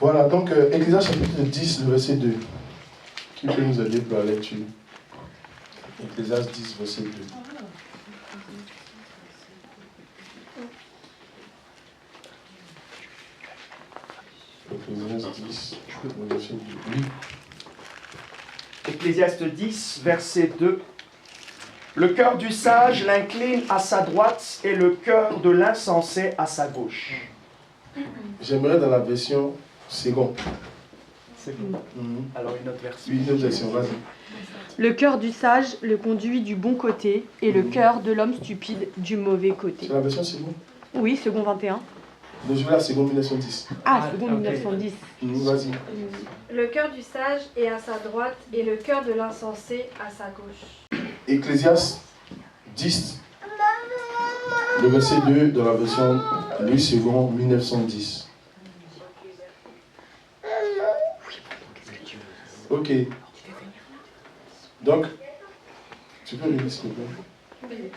Voilà, donc Ecclésiaste chapitre 10, le verset 2. Qui peut nous aider pour la lecture? Ecclésiaste 10, verset 2. Ecclésiaste 10, verset 2. Oui. Ecclésiaste 10, verset 2. Le cœur du sage l'incline à sa droite et le cœur de l'insensé à sa gauche. J'aimerais dans la version seconde. C'est bon. Alors une autre version. Oui, une autre version, vas-y. Le cœur du sage le conduit du bon côté et le cœur de l'homme stupide du mauvais côté. C'est la version seconde? Oui, second 21. Donc je veux la seconde 1910. Ah, second 1910. Vas-y. Le cœur du sage est à sa droite et le cœur de l'insensé à sa gauche. Ecclésiaste 10, le verset 2 dans la version Louis II 1910. Ok. Donc, tu peux lire s'il te plaît.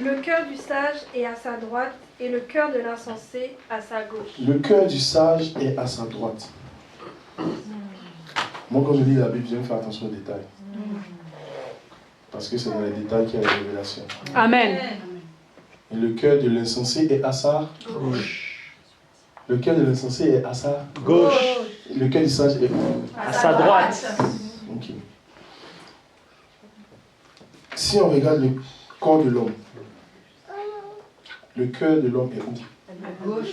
Le cœur du sage est à sa droite et le cœur de l'insensé à sa gauche. Le cœur du sage est à sa droite. Moi, quand je lis la Bible, j'aime faire attention aux détails. Parce que c'est dans les détails qu'il y a la révélation. Amen. Et le cœur de l'insensé est à sa gauche. Le cœur de l'insensé est à sa Gauche. Le cœur du sage est À sa droite. Ok. Si on regarde le corps de l'homme, le cœur de l'homme est où? À gauche.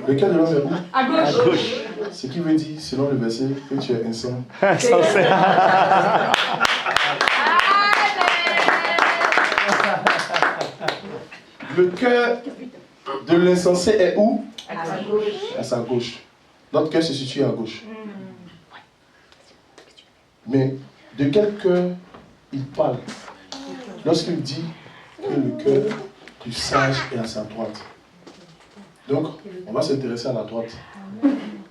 Le cœur de l'homme est où? À gauche. À gauche. Ce qui veut dire, selon le verset, que tu es insensé. Insensé. Le cœur de l'insensé est où? À sa gauche. À sa gauche. Notre cœur se situe à gauche. Mais de quel cœur il parle lorsqu'il dit que le cœur du sage est à sa droite? Donc, on va s'intéresser à la droite.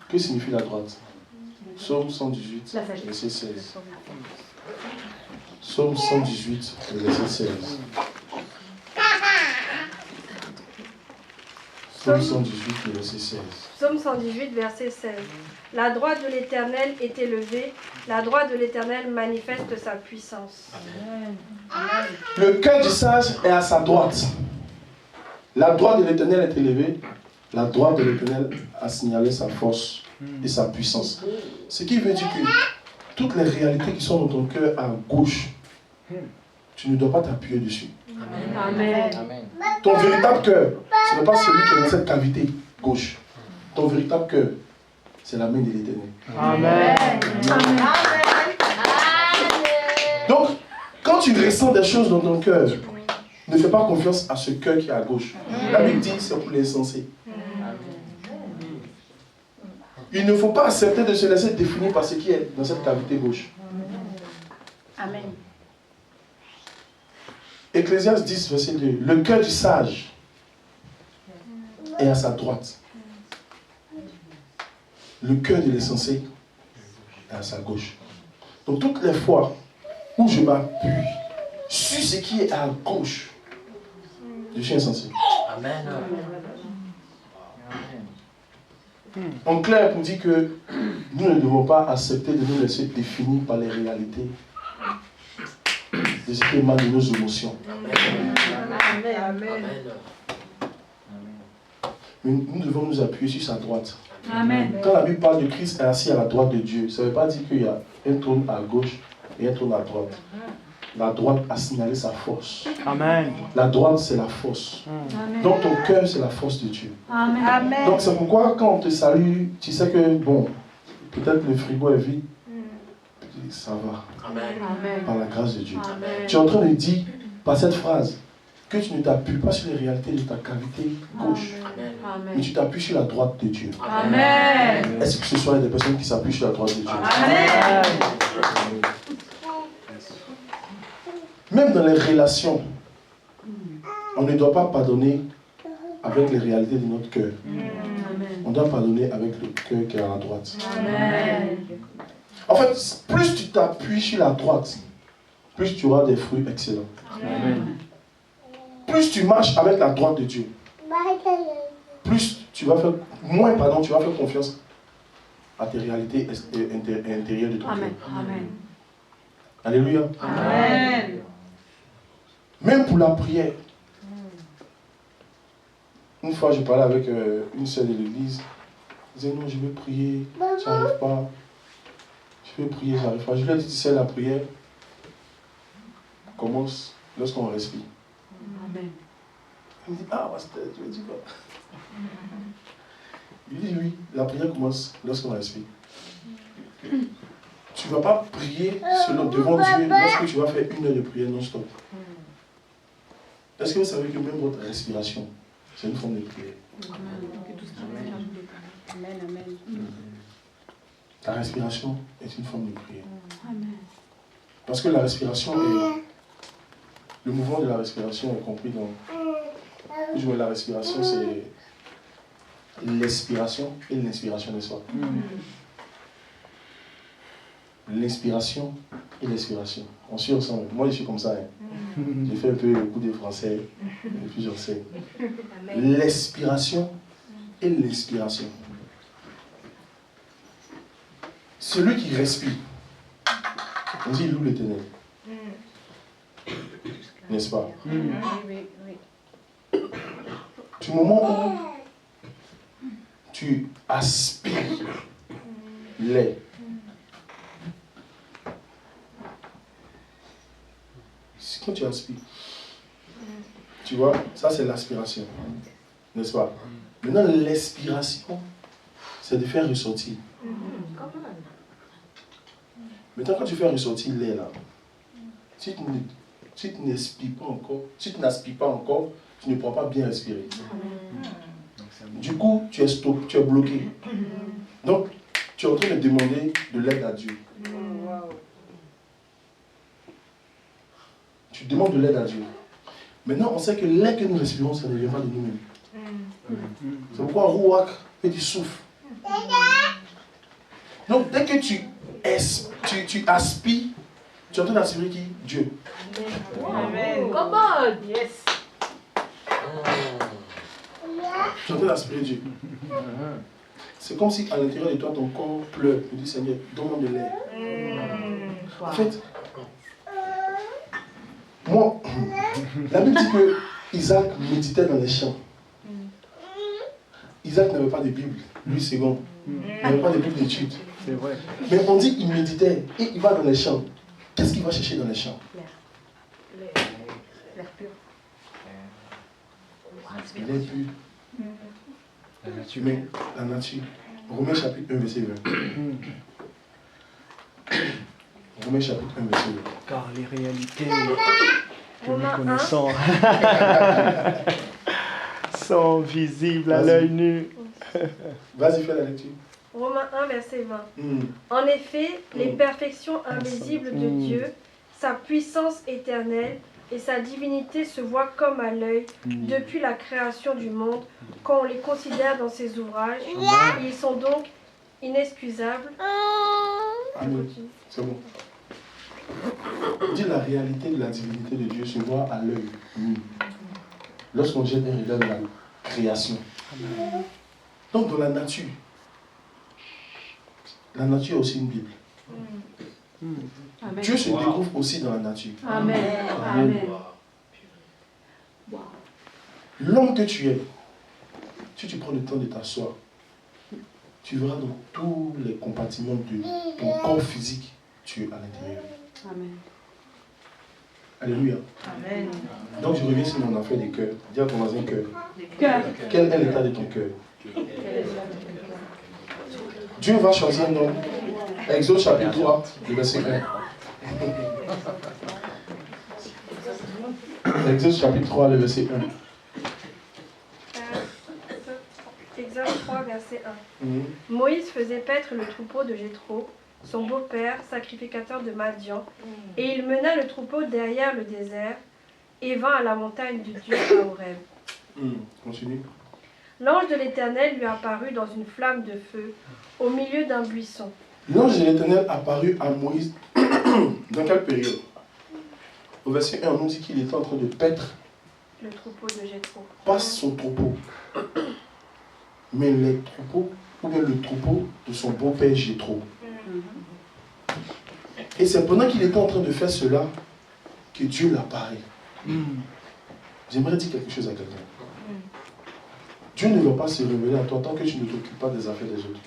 Que signifie la droite? Psaume 118, verset 16. Psaume 118, verset 16. Psaume 118, verset 16. Psaume 118, verset 16. La droite de l'Éternel est élevée, la droite de l'Éternel manifeste sa puissance. Le cœur du sage est à sa droite. La droite de l'Éternel est élevée. La droite de l'Éternel a signalé sa force et sa puissance. Ce qui veut dire que toutes les réalités qui sont dans ton cœur à gauche, tu ne dois pas t'appuyer dessus. Amen. Ton véritable cœur, ce n'est pas celui qui est dans cette cavité gauche. Ton véritable cœur, c'est la main de l'Éternel. Amen. Donc, quand tu ressens des choses dans ton cœur, ne fais pas confiance à ce cœur qui est à gauche. La Bible dit c'est pour les insensés. Il ne faut pas accepter de se laisser définir par ce qui est dans cette cavité gauche. Amen. Ecclésiaste 10, verset 2. Le cœur du sage est à sa droite. Le cœur de l'insensé est à sa gauche. Donc toutes les fois où je m'appuie sur ce qui est à gauche, je suis insensé. Amen. En clair, pour dire que nous ne devons pas accepter de nous laisser définir par les réalités de ce qui émane de nos émotions. Amen. Mais nous devons nous appuyer sur sa droite. Amen. Quand la Bible parle de Christ assis à la droite de Dieu, ça ne veut pas dire qu'il y a un trône à gauche et un trône à droite. La droite a signalé sa force. Amen. La droite, c'est la force. Donc ton cœur, c'est la force de Dieu. Amen. Donc c'est pourquoi quand on te salue, tu sais que, bon, peut-être le frigo est vide. Ça va, Amen. par la grâce de Dieu. Amen. Tu es en train de dire, par cette phrase, que tu ne t'appuies pas sur les réalités de ta cavité gauche, mais tu t'appuies sur la droite de Dieu. Amen. Est-ce que ce soit des personnes qui s'appuient sur la droite de Dieu? Amen. Même dans les relations, on ne doit pas pardonner avec les réalités de notre cœur. On doit pardonner avec le cœur qui est à la droite. Amen. En fait, plus tu t'appuies sur la droite, plus tu auras des fruits excellents. Amen. Plus tu marches avec la droite de Dieu, plus tu vas faire confiance à tes réalités intérieures de ton cœur. Amen. Alléluia. Amen. Même pour la prière. Une fois, je parlais avec une sœur de l'église. Elle disait, non, je veux prier, j'arrive pas. Je veux prier, j'arrive pas. Je lui ai dit, tu sais, la prière commence lorsqu'on respire. Amen. Elle me dit, ah, pasteur, tu veux dire quoi? Je lui dis, oui, la prière commence lorsqu'on respire. Tu ne vas pas prier devant Dieu lorsque tu vas faire 1 heure de prière non-stop. Est-ce que vous savez que même votre respiration, c'est une forme de prière? Amen. Ta respiration est une forme de prière. Parce que la respiration est... Le mouvement de la respiration est compris dans... La respiration, c'est l'expiration et l'inspiration de soi. L'inspiration et l'expiration. On suit ensemble. Moi, je suis comme ça. Hein. J'ai fait un peu le cours de français et puis j'enseigne. L'expiration et l'inspiration. Celui qui respire, on dit il loue l'Éternel. N'est-ce pas? Oui. Du moment où tu aspires l'air, quand tu aspires, tu vois, ça c'est l'aspiration, n'est-ce pas? Maintenant, l'expiration, c'est de faire ressortir. Maintenant, quand tu fais ressortir l'air là, si tu n'aspires pas encore, tu ne pourras pas bien respirer. Du coup, tu es stoppé, tu es bloqué. Donc, tu es en train de demander de l'aide à Dieu. Tu demandes de l'aide à Dieu. Maintenant, on sait que l'air que nous respirons, ça ne vient pas de nous-mêmes. C'est pourquoi Rouak fait du souffle. Donc, dès que tu aspires, tu es en train d'aspirer qui? Dieu. Amen. Come on. Yes. Tu es en train d'aspirer Dieu. C'est comme si à l'intérieur de toi, ton corps pleure. Tu dis, Seigneur, donne-moi de l'air. En fait, moi, la Bible dit que Isaac méditait dans les champs. Isaac n'avait pas de Bible, lui second. Il n'avait pas de Bible d'études. C'est vrai. Mais on dit qu'il méditait et il va dans les champs. Qu'est-ce qu'il va chercher dans les champs? L'air pur. Il est pur. La nature. Mais la nature. Romains chapitre 1, verset 20. Romains chapitre 1, verset 20. Car les réalités que nous Romains connaissons sont visibles à l'œil nu. Vas-y, fais la lecture. Romains 1, verset 20. En effet, les perfections invisibles de Dieu, sa puissance éternelle et sa divinité se voient comme à l'œil depuis la création du monde, quand on les considère dans ses ouvrages. Ils sont donc inexcusables. Amen. C'est bon. Dis la réalité de la divinité de Dieu se voit à l'œil nu. Lorsqu'on jette un regard de la création. Donc dans la nature est aussi une Bible. Amen. Dieu se découvre aussi dans la nature. Amen. Amen. L'homme que tu es, si tu prends le temps de t'asseoir, tu verras dans tous les compartiments de ton corps physique, tu es à l'intérieur. Amen. Alléluia. Amen. Donc je reviens sur mon affaire des cœurs. Dis à ton voisin cœur. Cœur. Quel est l'état de ton cœur? Dieu va choisir un homme. Exode chapitre 3, le verset 1. Exode chapitre 3, le verset 1. Exode 3, verset 1. Moïse faisait paître le troupeau de Jéthro, son beau-père, sacrificateur de Madian, et il mena le troupeau derrière le désert et vint à la montagne de Dieu à Horeb. Continue. L'ange de l'Éternel lui apparut dans une flamme de feu au milieu d'un buisson. L'ange de l'Éternel apparut à Moïse dans quelle période? Au verset 1, on nous dit qu'il était en train de paître Le troupeau de Jéthro. pas son troupeau, mais les troupeaux, ou bien le troupeau de son beau-père Jéthro. Et c'est pendant qu'il était en train de faire cela que Dieu l'apparaît. J'aimerais dire quelque chose à quelqu'un. Dieu ne va pas se révéler à toi tant que tu ne t'occupes pas des affaires des autres.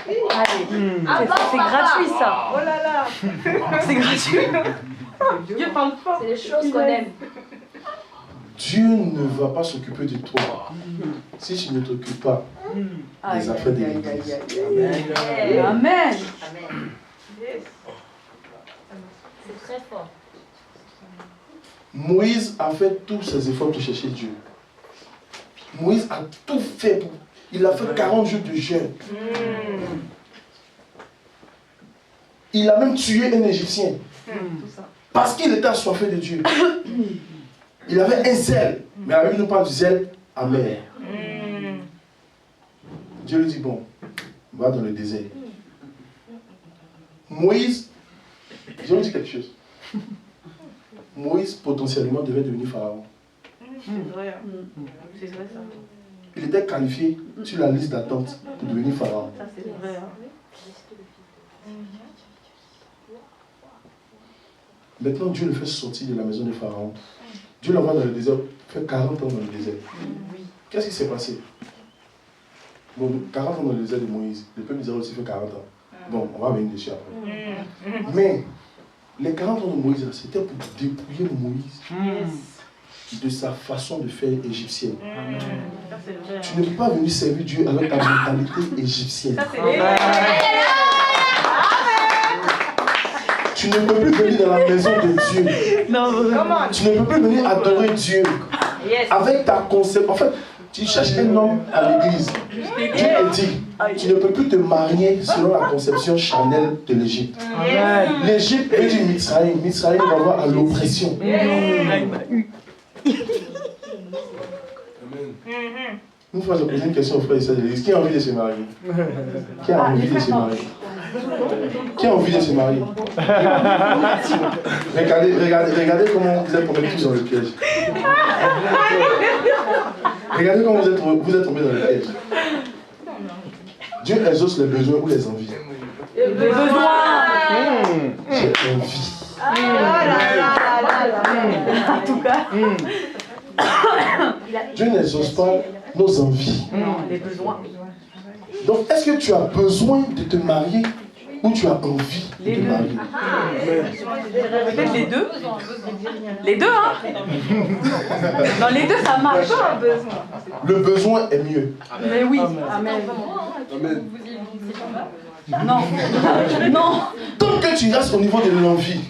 C'est gratuit ça. Oh là là. C'est gratuit. Dieu parle fort. C'est les choses qu'on aime. Dieu ne va pas s'occuper de toi si tu ne t'occupes pas des affaires de l'Église. Amen. Amen. C'est très fort. Moïse a fait tous ses efforts pour chercher Dieu. Moïse a tout fait pour... Il a fait 40 jours de jeûne. Il a même tué un Égyptien. Parce qu'il était assoiffé de Dieu. Il avait un zèle. Mais la Bible nous parle du zèle amer. Dieu lui dit, bon, va dans le désert. Moïse, je vous dis quelque chose. Moïse potentiellement devait devenir pharaon. C'est vrai. C'est vrai ça. Il était qualifié sur la liste d'attente pour devenir pharaon. Ça c'est vrai. Maintenant, Dieu le fait sortir de la maison de pharaon. Dieu l'envoie dans le désert, fait 40 ans dans le désert. Qu'est-ce qui s'est passé? Bon, 40 ans dans le désert de Moïse. Le peuple d'Israël aussi fait 40 ans. Bon, on va venir dessus après. Mais les 40 ans de Moïse, c'était pour dépouiller Moïse de sa façon de faire égyptienne. Ça c'est vrai. Tu ne peux pas venir servir Dieu avec ta mentalité égyptienne. Ça c'est vrai. Tu ne peux plus venir dans la maison de Dieu. Comment? Tu ne peux plus venir adorer Dieu avec ta conception. En fait, tu cherches un homme à l'église. Dieu te dit, tu ne peux plus te marier selon la conception charnelle de l'Égypte. L'Égypte est du Mizraïm. Mizraïm va voir à l'oppression. Une fois, j'ai posé une question au frère et sœurs de l'église. Qui a envie de se marier? Qui a envie de se marier? Qui a envie de se marier? Regardez comment vous êtes tombés tous dans le piège. Regardez comment vous êtes tombés dans le piège. Dieu exauce les besoins ou les envies. Les besoins. J'ai envie. En tout cas. Dieu n'exauce pas nos envies. Les besoins. Donc, est-ce que tu as besoin de te marier ou tu as envie de te marier? Peut-être les deux. Les deux, hein. Dans les deux, ça marche. Le besoin est mieux. Mais oui. Amen. Non. Non. Tant que tu restes au niveau de l'envie,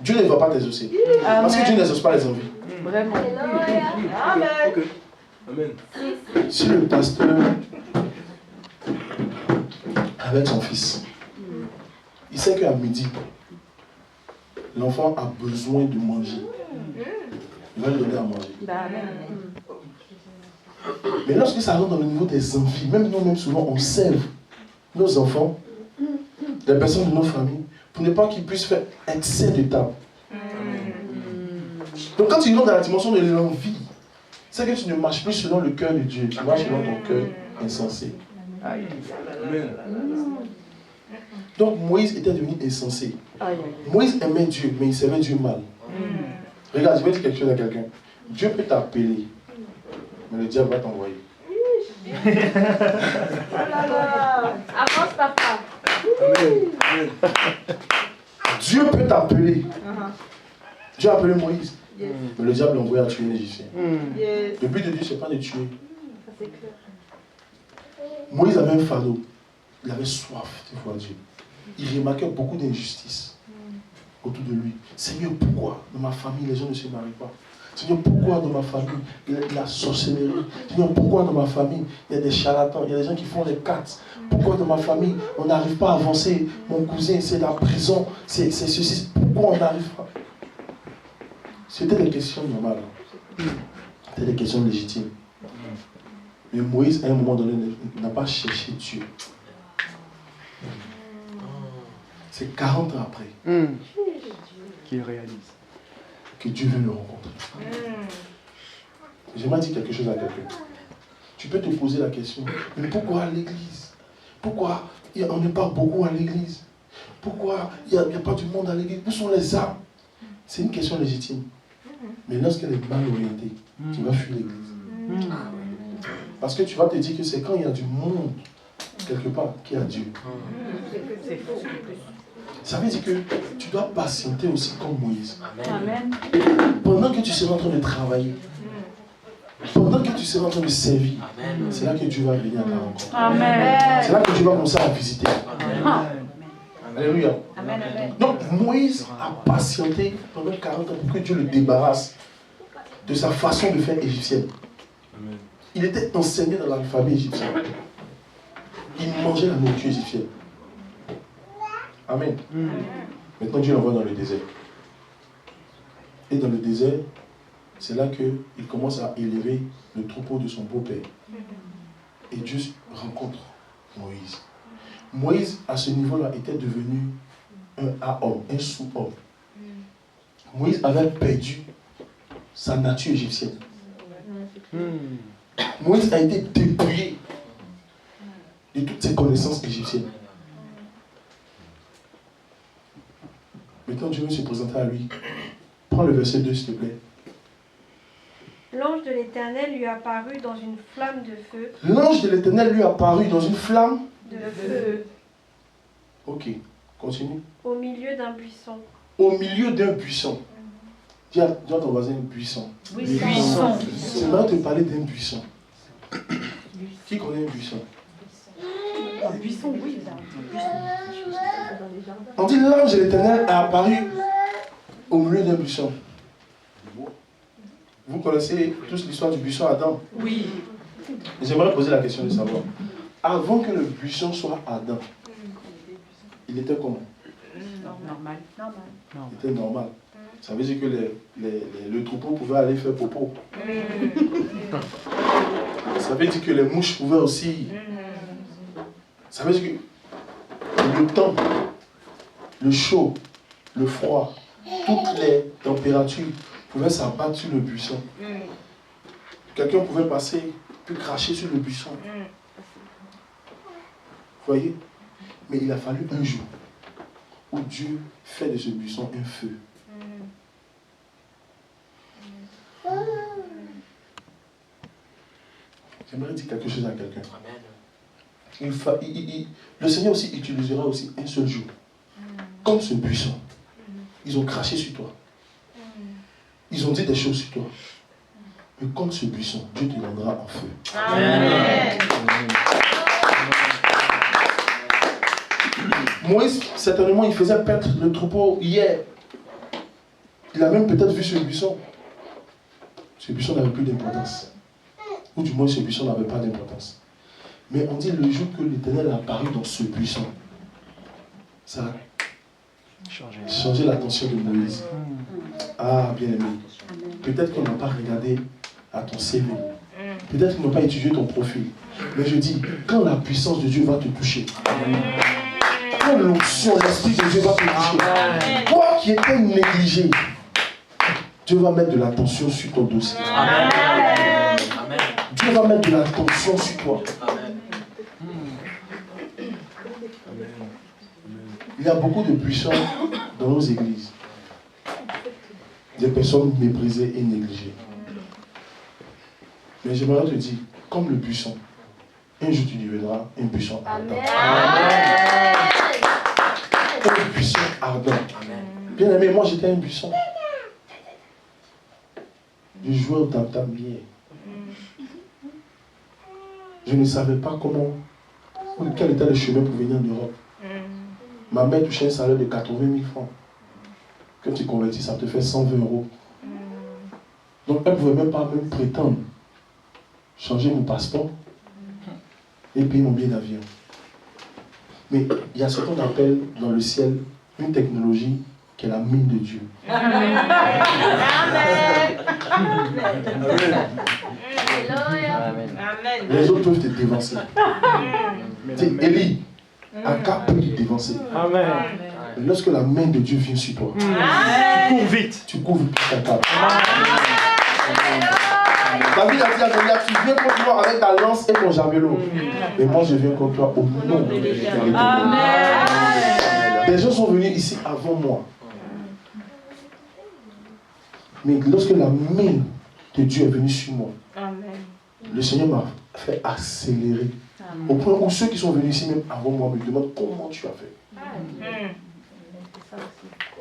Dieu ne va pas t'exaucer. Parce que Dieu n'exauce pas les envies. Vraiment. Amen. Si le pasteur, avec son fils, il sait qu'à midi, l'enfant a besoin de manger, il va lui donner à manger. Mais lorsque ça rentre dans le niveau des envies, même nous-mêmes souvent, on sert nos enfants, les personnes de nos familles, pour ne pas qu'ils puissent faire excès de table. Donc quand tu rentres dans la dimension de l'envie, c'est que tu ne marches plus selon le cœur de Dieu, tu marches selon ton cœur insensé. Amen. Donc Moïse était devenu insensé. Moïse aimait Dieu, mais il servait Dieu mal. Regarde, je vais dire quelque chose à quelqu'un. Dieu peut t'appeler, mais le diable va t'envoyer. Avance, papa. Dieu peut t'appeler. Dieu a appelé Moïse. Mais le diable l'a envoyé à tuer un Égyptien. Le but de Dieu, ce n'est pas de tuer. Moïse avait un fardeau. Il avait soif de voir Dieu. Il remarquait beaucoup d'injustices autour de lui. Seigneur, pourquoi dans ma famille les gens ne se marient pas? Seigneur, pourquoi dans ma famille il y a de la sorcellerie? Seigneur, pourquoi dans ma famille il y a des charlatans, il y a des gens qui font les cartes? Pourquoi dans ma famille on n'arrive pas à avancer? Mon cousin, c'est la prison, c'est ceci. Pourquoi on n'arrive pas? C'était des questions normales. C'était des questions légitimes. Mais Moïse, à un moment donné, n'a pas cherché Dieu. C'est 40 ans après qu'il réalise que Dieu veut le rencontrer. J'aimerais dire quelque chose à quelqu'un. Tu peux te poser la question, mais pourquoi à l'église? Pourquoi on n'est pas beaucoup à l'église? Pourquoi il n'y a pas du monde à l'église? Où sont les âmes? C'est une question légitime. Mais lorsqu'elle est mal orientée, tu vas fuir l'église. Parce que tu vas te dire que c'est quand il y a du monde, quelque part, qu'il y a Dieu. C'est faux. Ça veut dire que tu dois patienter aussi comme Moïse. Amen. Pendant que tu seras en train de travailler, pendant que tu seras en train de servir, c'est là que Dieu va venir à ta rencontre. Amen. C'est là que tu vas commencer à visiter. Alléluia. Amen. Donc Moïse a patienté pendant 40 ans pour que Dieu le débarrasse de sa façon de faire égyptienne. Il était enseigné dans l'alphabet égyptien. Il mangeait la nourriture égyptienne. Amen. Maintenant Dieu l'envoie dans le désert. Et dans le désert, c'est là qu'il commence à élever le troupeau de son beau-père. Et Dieu rencontre Moïse. Moïse, à ce niveau-là, était devenu un A-homme, un sous-homme. Moïse avait perdu sa nature égyptienne. Moïse a été dépouillé de toutes ses connaissances égyptiennes. Maintenant, Dieu veut se présenter à lui. Prends le verset 2, s'il te plaît. L'ange de l'Éternel lui apparut dans une flamme de feu. L'ange de l'Éternel lui apparut dans une flamme De feu. Ok, continue. Au milieu d'un buisson. Au milieu d'un buisson. Dis à ton voisin buisson. Buisson. C'est là de parler d'un buisson. Qui connaît un buisson? Un buisson, oui. On dit l'ange de l'Éternel est apparu au milieu d'un buisson. Vous connaissez tous l'histoire du buisson Adam? Oui. J'aimerais poser la question de savoir. Avant que le buisson soit Adam, il était comment? Normal. Il était normal. Ça veut dire que le troupeau pouvait aller faire popo. Ça veut dire que les mouches pouvaient aussi. Ça veut dire que le temps, le chaud, le froid, toutes les températures pouvaient s'abattre sur le buisson. Quelqu'un pouvait passer, puis cracher sur le buisson. Vous voyez? Mais il a fallu un jour où Dieu fait de ce buisson un feu. J'aimerais dire quelque chose à quelqu'un. Le Seigneur aussi utilisera aussi un seul jour. Comme ce buisson. Ils ont craché sur toi. Ils ont dit des choses sur toi. Mais comme ce buisson, Dieu te rendra en feu. Amen. Moïse, certainement, il faisait perdre le troupeau hier. Il a même peut-être vu ce buisson. Ce buisson n'avait plus d'importance. Ou du moins, ce buisson n'avait pas d'importance. Mais on dit le jour que l'Éternel est apparu dans ce buisson, ça a changé l'attention de Moïse. Ah, bien aimé. Peut-être qu'on n'a pas regardé à ton CV. Peut-être qu'on n'a pas étudié ton profil. Mais je dis, quand la puissance de Dieu va te toucher, quand l'onction, l'esprit de Dieu va te toucher, toi qui étais négligé, Dieu va mettre de l'attention sur ton dossier. Amen. Dieu va mettre de l'attention sur toi. Il y a beaucoup de puissants dans nos églises. Des personnes méprisées et négligées. Mais j'aimerais te dire, comme le buisson, un jour tu deviendras un buisson ardent. Un buisson ardent. Bien aimé, moi j'étais un buisson. Je jouais au tam-tam hier. Je ne savais pas comment, quel était le chemin pour venir en Europe. Ma mère touchait un salaire de 80 000 francs. Quand tu convertis, ça te fait 120 €. Donc elle ne pouvait même pas prétendre changer mon passeport et payer mon billet d'avion. Mais il y a ce qu'on appelle dans le ciel une technologie qui est la mine de Dieu. Amen. Les autres peuvent te dévancer. Élie, Akab peut te dévancer. Amen. Mais lorsque la main de Dieu vient sur toi, Tu cours vite. tu couvres plus qu'Akab. David a dit à Goliath, tu viens contre moi avec ta lance et ton javelot. Et moi, je viens contre toi au nom de l'Éternel. Amen. Des gens sont venus ici avant moi. Mais lorsque la main de Dieu est venue sur moi, le Seigneur m'a fait accélérer. Au point où ceux qui sont venus ici même avant moi me demandent comment tu as fait.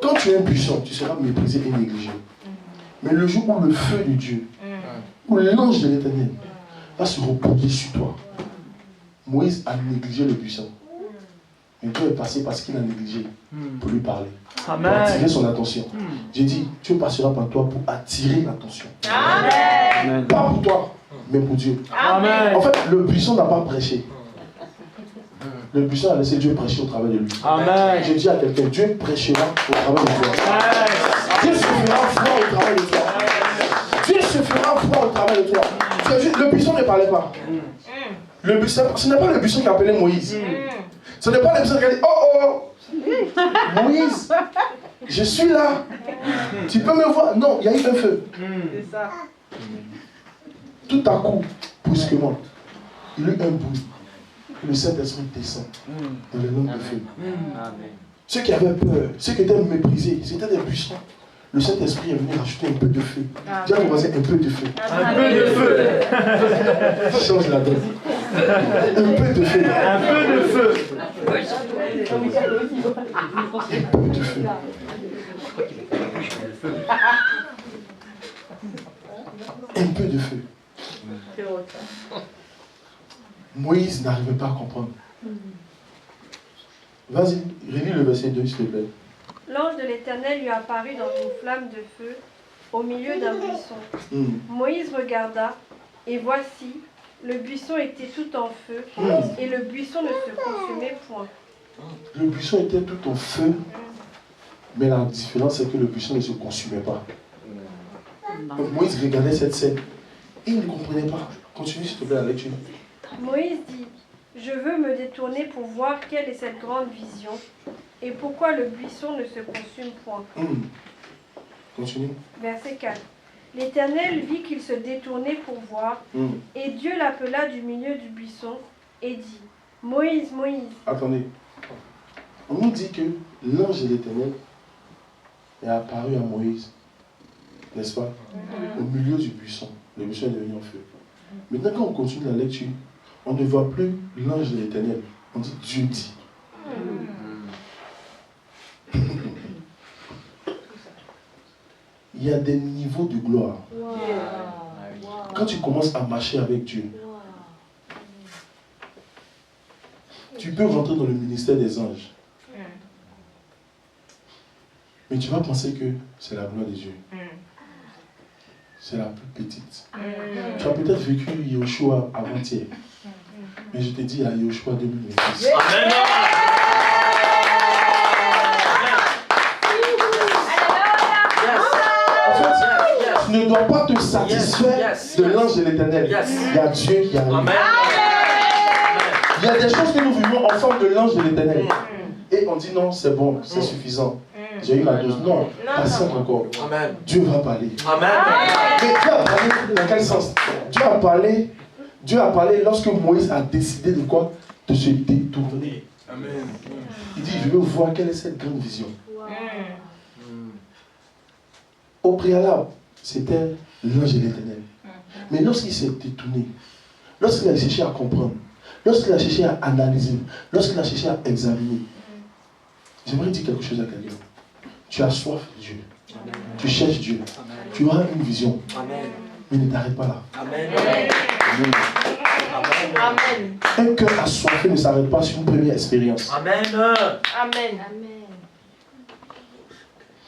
Quand tu es impuissant, tu seras méprisé et négligé. Mais le jour où le feu de Dieu, où l'ange de l'Éternel va se reposer sur toi, Moïse a négligé le puissant. Mais Dieu est passé parce qu'il a négligé pour lui parler. Pour attirer son attention. J'ai dit, Dieu passera par toi pour attirer l'attention. Amen. Pas pour toi, mais pour Dieu. Amen. En fait, le puissant n'a pas prêché. Le puissant a laissé Dieu prêcher au travers de lui. Amen. Je dis à quelqu'un, Dieu prêchera au travers de toi. Dieu se fera voir au travers de toi. Dieu se fera voir au travers de toi. Le puissant ne parlait pas. Le puissant, ce n'est pas le puissant qui a appelé Moïse. Ce n'est pas le puissant qui a dit, oh oh, Moïse, je suis là. Tu peux me voir? Non, il y a eu un feu. C'est ça. Tout à coup, brusquement, il y a eu un bruit. Le Saint-Esprit descend dans les langues de feu. Ceux qui avaient peur, ceux qui étaient méprisés, c'était des puissants. Le Saint-Esprit est venu rajouter un peu de feu. Dis à ton voisin, un peu de feu. Un peu de feu. Change la donne. Un peu de feu. Un peu de feu. Un peu de feu. Un peu de feu. Moïse n'arrivait pas à comprendre. Vas-y, relis le verset 2, s'il te plaît. L'ange de l'Éternel lui apparut dans une flamme de feu au milieu d'un buisson. Moïse regarda, et voici, le buisson était tout en feu, et le buisson ne se consumait point. Le buisson était tout en feu, mais la différence c'est que le buisson ne se consumait pas. Donc Moïse regardait cette scène, et il ne comprenait pas. Continue s'il te plaît la lecture. Moïse dit, je veux me détourner pour voir quelle est cette grande vision, et pourquoi le buisson ne se consume point. Continue. Verset 4. L'Éternel vit qu'il se détournait pour voir, et Dieu l'appela du milieu du buisson, et dit, Moïse, Moïse. Attendez. On nous dit que l'ange de l'Éternel est apparu à Moïse, n'est-ce pas? Au milieu du buisson. Le buisson est devenu en feu. Maintenant, quand on continue la lecture, on ne voit plus l'ange de l'Éternel. On dit Dieu dit. Il y a des niveaux de gloire. Quand tu commences à marcher avec Dieu, tu peux rentrer dans le ministère des anges. Mais tu vas penser que c'est la gloire de Dieu. C'est la plus petite. Tu as peut-être vécu Yoshua avant-hier. Mais je te dis à Yoshua 2026. Amen. En fait, tu ne dois pas te satisfaire de l'ange de l'Éternel. Il y a Dieu qui arrive. Il y a des choses que nous vivons en forme de l'ange de l'Éternel. Et on dit non, c'est bon, c'est suffisant. J'ai eu la dose. Non, patiente encore. Amen. Dieu va parler. Amen. Mais Dieu a parlé dans quel sens? Dieu a parlé lorsque Moïse a décidé de quoi? De se détourner. Amen. Il dit, je veux voir quelle est cette grande vision. Au préalable, c'était l'ange de l'Éternel. Mais lorsqu'il s'est détourné, lorsqu'il a cherché à comprendre, lorsqu'il a cherché à analyser, lorsqu'il a cherché à examiner, j'aimerais dire quelque chose à quelqu'un. Tu as soif de Dieu. Amen. Tu cherches Dieu. Amen. Tu auras une vision. Amen. Mais ne t'arrête pas là. Amen. Amen. Un cœur assoiffé ne s'arrête pas sur une première expérience. Amen. Amen.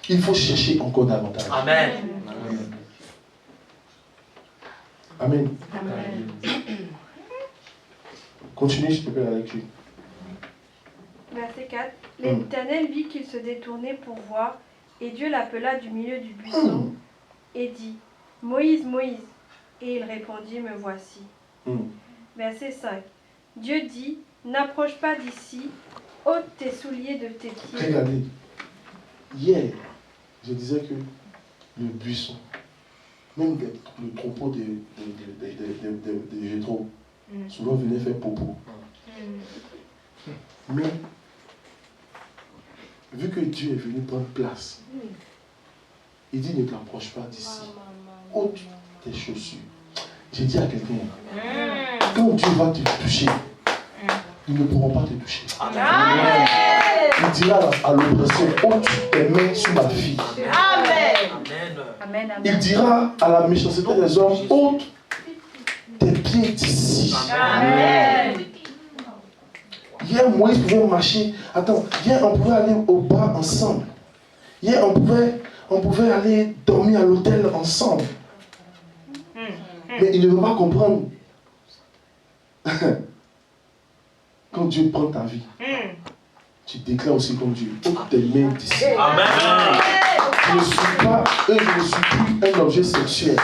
Il faut chercher encore davantage. Amen. Amen. Amen. Continue, s'il te plaît, la lecture. Verset 4. L'Éternel vit qu'il se détournait pour voir, et Dieu l'appela du milieu du buisson, et dit, Moïse, Moïse. Et il répondit, me voici. Verset 5. Dieu dit, n'approche pas d'ici, ôte tes souliers de tes pieds. Regardez, hier, je disais que le buisson même le troupeau de Jéthro, souvent venait faire popo. Mais, vu que Dieu est venu prendre place, il dit ne t'approche pas d'ici. Ôte tes chaussures. J'ai dit à quelqu'un, quand Dieu va te toucher, ils ne pourront pas te toucher. Amen. Il dira à l'oppresseur, ôte tes mains sur ma fille. Amen. Amen, amen. Il dira à la méchanceté des hommes, ôte tes pieds d'ici. Amen. Hier, Moïse pouvait marcher. Attends, hier, on pouvait aller au bar ensemble. Hier, on pouvait aller dormir à l'hôtel ensemble. Mais il ne veut pas comprendre. Quand Dieu prend ta vie, tu déclares aussi comme Dieu. Ôte tes mains d'ici. Amen. Je ne suis pas, je ne suis plus un objet sexuel.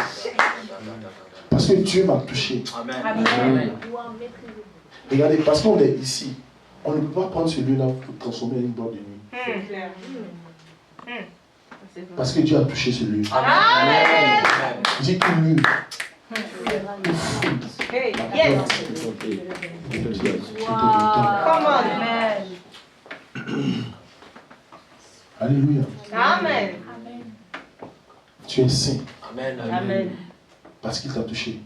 Parce que Dieu m'a touché. Amen. Regardez, parce qu'on est ici, on ne peut pas prendre ce lieu-là pour le transformer en une boîte de nuit. Parce que Dieu a touché ce lieu. Amen. Dis une nuit. Hey, yes. Come on. Amen. Alléluia. Amen. Tu es saint Amen. Amen. parce qu'il t'a touché.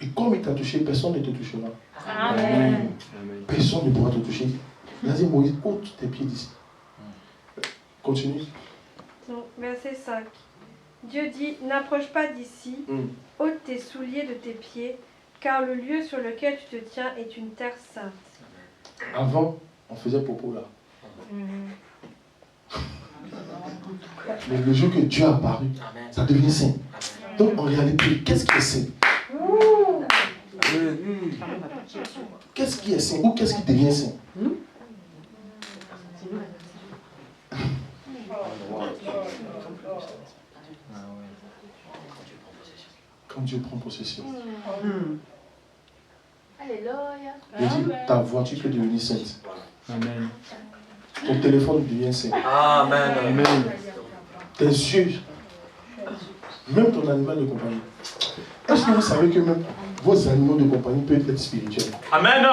Et comme il t'a touché, personne ne te touchera. Amen. Personne ne pourra te toucher. Il a dit, Moïse, ôte tes pieds d'ici. Continue. Donc, verset 5. Dieu dit, n'approche pas d'ici, ôte tes souliers de tes pieds, car le lieu sur lequel tu te tiens est une terre sainte. Avant, on faisait popo là. Mais le jour que Dieu a apparu, ça devient saint. Donc en réalité, qu'est-ce qui est saint? Qu'est-ce qui est saint ou qu'est-ce qui devient saint? Quand Dieu prend possession. Alléluia. Il dit, ta voiture peut devenir sainte. Amen. Ton téléphone devient saint. Amen. Amen. Tes yeux, même ton animal de compagnie. Est-ce que vous savez que même vos animaux de compagnie peuvent être spirituels? Amen.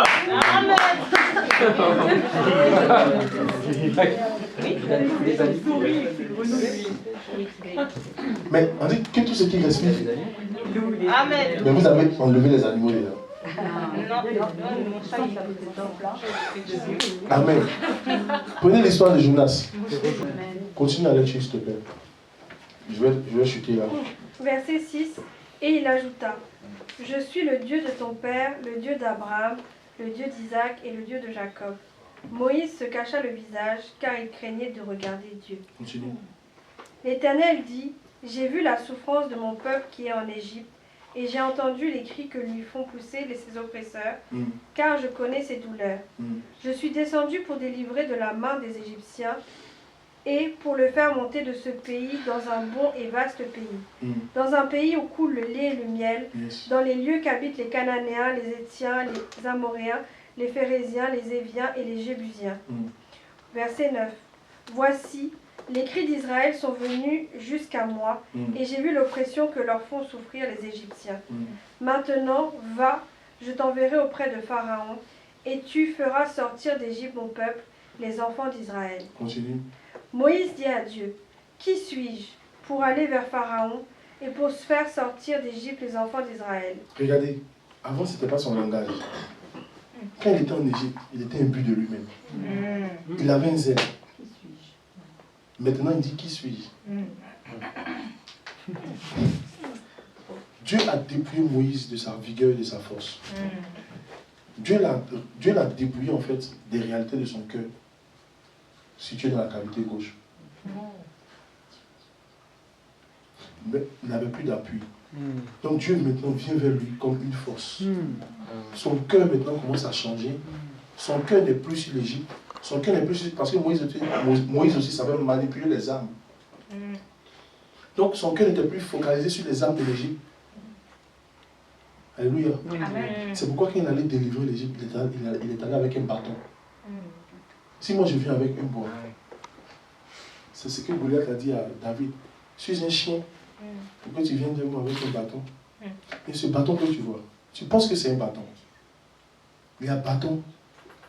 Mais on dit que tout ce qui respire, Amen. mais vous avez enlevé les animaux déjà. Amen. Prenez l'histoire de Jonas. Continue à lecture, s'il te plaît. Je vais chuter là. Verset 6. Et il ajouta, je suis le Dieu de ton père, le Dieu d'Abraham, le Dieu d'Isaac et le Dieu de Jacob. Moïse se cacha le visage, car il craignait de regarder Dieu. Continue. L'Éternel dit, j'ai vu la souffrance de mon peuple qui est en Égypte, et j'ai entendu les cris que lui font pousser ses oppresseurs, car je connais ses douleurs. Je suis descendu pour délivrer de la main des Égyptiens, et pour le faire monter de ce pays dans un bon et vaste pays, dans un pays où coule le lait et le miel, dans les lieux qu'habitent les Cananéens, les Étiens, les Amoréens, les Phérésiens, les Éviens et les Jébusiens. Verset 9. Voici, les cris d'Israël sont venus jusqu'à moi, et j'ai vu l'oppression que leur font souffrir les Égyptiens. Maintenant, va, je t'enverrai auprès de Pharaon, et tu feras sortir d'Égypte mon peuple, les enfants d'Israël. Continue. Moïse dit à Dieu, qui suis-je pour aller vers Pharaon et pour se faire sortir d'Égypte les enfants d'Israël? Regardez, avant c'était pas son langage. Quand il était en Égypte, il était imbu de lui-même. Il avait un zèle. Maintenant il dit, qui suis-je? Dieu a dépouillé Moïse de sa vigueur et de sa force. Dieu l'a dépouillé en fait des réalités de son cœur, situé dans la cavité gauche. Mais il n'avait plus d'appui. Donc Dieu maintenant vient vers lui comme une force. Son cœur maintenant commence à changer. Son cœur n'est plus sur l'Égypte. Son cœur n'est plus sur... Parce que Moïse aussi savait manipuler les âmes. Donc son cœur n'était plus focalisé sur les âmes de l'Égypte. Alléluia. C'est pourquoi quand il allait délivrer l'Égypte, il est allé avec un bâton. Si moi je viens avec un bois, c'est ce que Goliath a dit à David. Je suis un chien. Pour que tu viennes de moi avec un bâton. Et ce bâton que tu vois, tu penses que c'est un bâton. Mais il y a bâton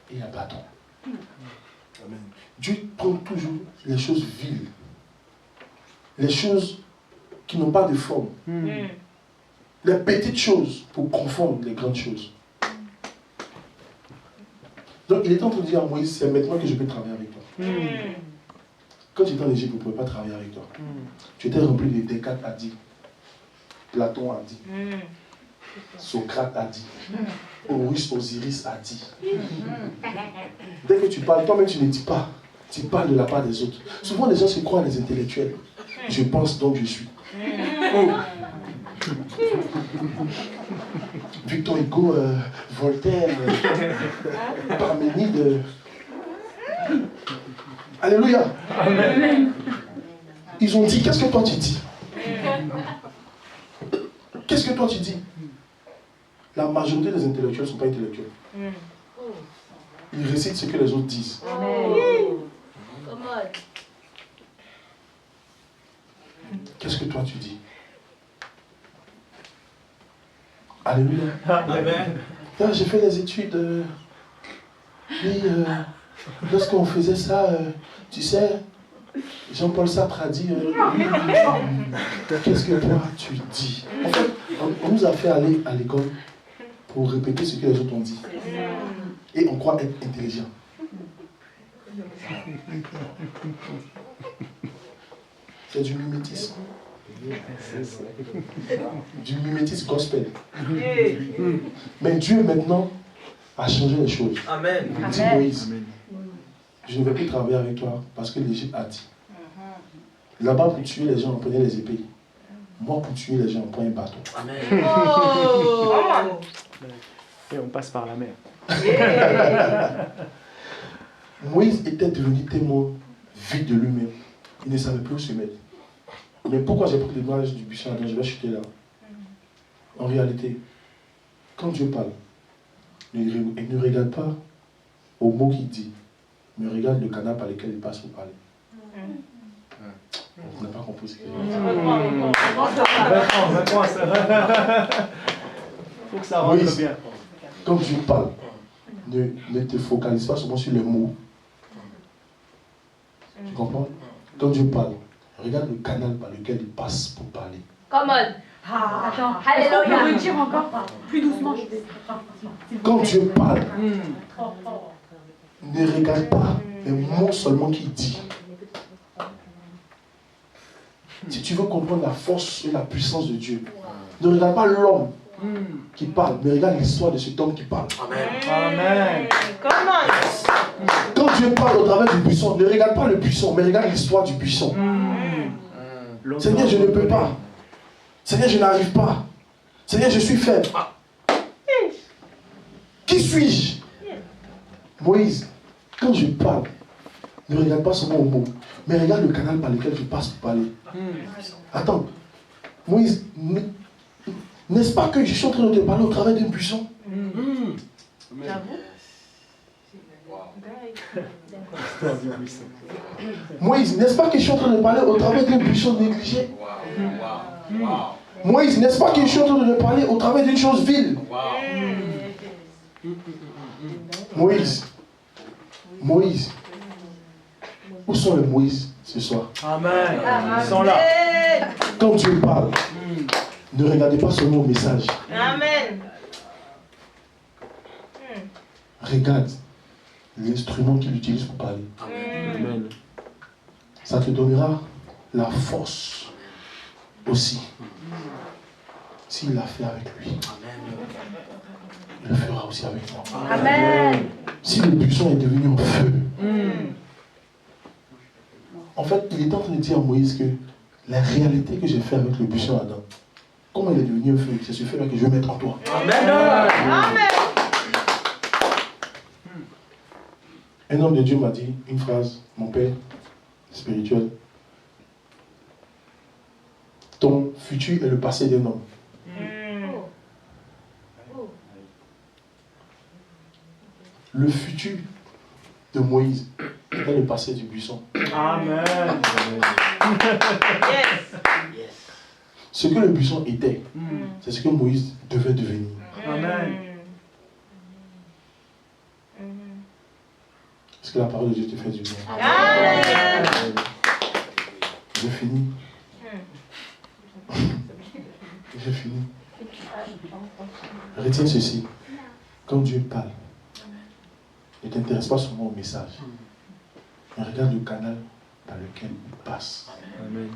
et il y a bâton. Amen. Dieu prend toujours les choses viles. Les choses qui n'ont pas de forme. Les petites choses pour confondre les grandes choses. Donc il est en train de dire à Moïse, c'est maintenant que je peux travailler avec toi. Quand tu étais en Égypte, on ne pouvait pas travailler avec toi. Tu étais rempli de Descartes a dit, Platon a dit, Socrate a dit, Horus Osiris a dit. Dès que tu parles, toi-même tu ne dis pas. Tu parles de la part des autres. Souvent les gens se croient des intellectuels. Je pense donc je suis. Victor Hugo, Voltaire, Parménide. Alléluia. Amen. Ils ont dit, qu'est-ce que toi tu dis? Qu'est-ce que toi tu dis? La majorité des intellectuels ne sont pas intellectuels. Ils récitent ce que les autres disent. Qu'est-ce que toi tu dis? Alléluia. Amen. J'ai fait les études. Lorsqu'on faisait ça, tu sais, Jean-Paul Sartre a dit qu'est-ce que toi tu dis? En fait, on nous a fait aller à l'école pour répéter ce que les autres ont dit. Et on croit être intelligent. C'est du mimétisme. Du mimétisme gospel. Mais Dieu maintenant a changé les choses. Amen. Il dit Moïse, je ne vais plus travailler avec toi parce que l'Égypte a dit. Là-bas, pour tuer les gens, on prenait les épées. Moi, pour tuer les gens, on prend un bâton. Amen. Et on passe par la mer. Moïse était devenu tellement vide de lui-même. Il ne savait plus où se mettre. Mais pourquoi j'ai pris l'image du buisson dont je vais chuter là? En réalité, quand Dieu parle, il ne regarde pas aux mots qu'il dit, mais regarde le canal par lequel il passe pour parler. On n'a pas compris ce qu'il dit. Faut que ça rentre Moïse, bien. quand Dieu parle, ne te focalise pas seulement sur les mots. Tu comprends? Quand Dieu parle, regarde le canal par lequel il passe pour parler. Come on. Attends, est-ce qu'on peut redire encore plus doucement? Quand Dieu parle, ne regarde pas les mots seulement qu'il dit. Si tu veux comprendre la force et la puissance de Dieu, ne regarde pas l'homme qui parle, mais regarde l'histoire de cet homme qui parle. Amen. Quand Dieu parle au travers du buisson, ne regarde pas le buisson, mais regarde l'histoire du buisson. Seigneur, je ne peux pas. Seigneur, je n'arrive pas. Seigneur, je suis faible. Qui suis-je? Moïse, quand je parle, ne regarde pas seulement au mot, mais regarde le canal par lequel je passe pour parler. Attends, Moïse, n'est-ce pas que je suis en train de te parler au travers d'un buisson? Moïse, n'est-ce pas que je suis en train de parler au travers d'un buisson négligé? Moïse, n'est-ce pas que je suis en train de parler au travers d'une chose vile? Moïse, Moïse, où sont les Moïse ce soir? Amen. Ils sont là. Quand Dieu parle, ne regardez pas seulement au message. Amen. Regarde l'instrument qu'il utilise pour parler. Amen. Ça te donnera la force aussi. S'il l'a fait avec lui, il le fera aussi avec moi. Amen. Si le buisson est devenu en feu, en fait, il est en train de dire à Moïse que la réalité que j'ai fait avec le buisson Adam, comment il est devenu un feu, c'est ce feu-là que je vais mettre en toi. Amen. Un homme de Dieu m'a dit une phrase, mon père spirituel. Ton futur est le passé d'un homme. Le futur de Moïse est le passé du buisson. Amen. Ce que le buisson était, c'est ce que Moïse devait devenir. Amen. Est-ce que la parole de Dieu te fait du bien? Amen. J'ai fini. J'ai fini. Retiens ceci. Quand Dieu parle, ne t'intéresse pas seulement au message, mais regarde le canal dans lequel il passe. Amen.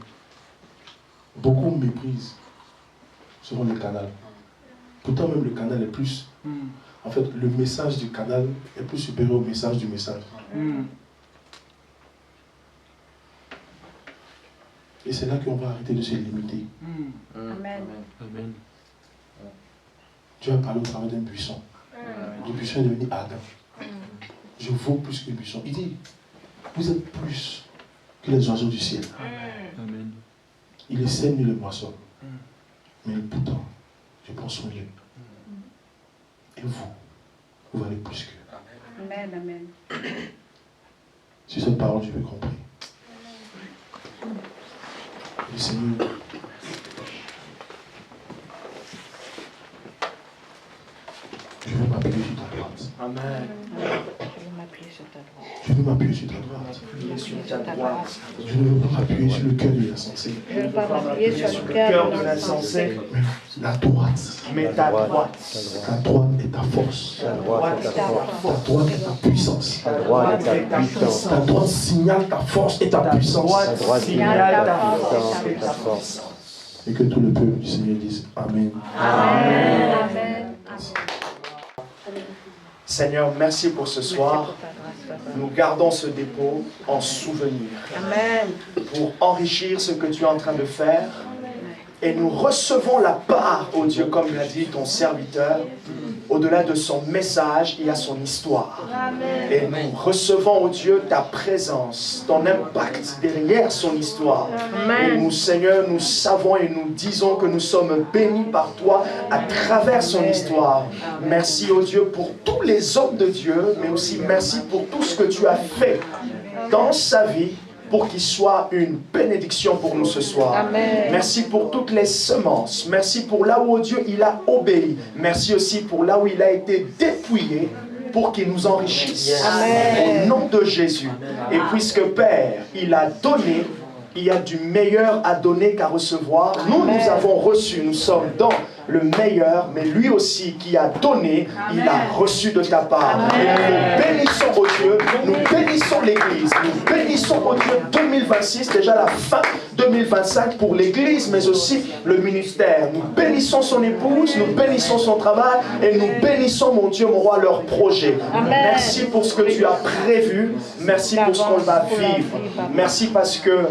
Beaucoup méprisent selon le canal. Pourtant même le canal est plus... En fait, le message du canal est plus supérieur au message du message. Et c'est là qu'on va arrêter de se limiter. Amen. Amen. Dieu a parlé au travers d'un buisson. Le buisson est devenu ardent. Je vaux plus que le buisson. Il dit, vous êtes plus que les oiseaux du ciel. Amen. Il est sème le moisson. Mais pourtant, je prends soin d'eux. Et vous valez plus que. Amen. Amen. Sur cette parole, je vais compris. Le Seigneur, je veux m'appuyer sur ta droite. Amen. Je veux m'appuyer sur ta droite. Priez sur ta droite. Je ne veux pas m'appuyer sur le cœur de l'insensé. Je ne veux pas m'appuyer sur le Cœur de l'insensé. La droite. Mais ta droite. Ta droite est ta force. Ta droite est ta force. Ta droite est ta puissance. Ta droite est ta puissance. Ta droite signale ta force et ta puissance. Ta droite signale ta puissance et ta force. Et que tout le peuple du Seigneur dise Amen. Amen. Seigneur, merci pour ce soir. Nous gardons ce dépôt en souvenir Amen. pour enrichir ce que tu es en train de faire. Et nous recevons la part, ô Dieu, comme l'a dit ton serviteur, au-delà de son message, il y a son histoire. Et nous recevons, ô Dieu, ta présence, ton impact derrière son histoire. Et nous, Seigneur, nous savons et nous disons que nous sommes bénis par toi à travers son histoire. Merci, ô Dieu, pour tous les hommes de Dieu, mais aussi merci pour tout ce que tu as fait dans sa vie, pour qu'il soit une bénédiction pour nous ce soir. Amen. Merci pour toutes les semences. Merci pour là où, oh Dieu, il a obéi. Merci aussi pour là où il a été dépouillé pour qu'il nous enrichisse. Amen. Au nom de Jésus. Et puisque Père, il a donné, il y a du meilleur à donner qu'à recevoir. Nous, nous avons reçu, nous sommes dans le meilleur, mais lui aussi qui a donné, il a reçu de ta part. Et nous bénissons, oh Dieu, nous bénissons l'Église, nous bénissons, oh Dieu, 2026, déjà la fin 2025 pour l'Église, mais aussi le ministère. Nous bénissons son épouse, nous bénissons son travail, et nous bénissons, mon Dieu, mon roi, leur projet. Merci pour ce que tu as prévu, merci pour ce qu'on va vivre. Merci parce que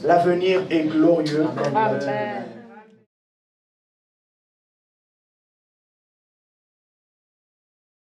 l'avenir est glorieux. Amen.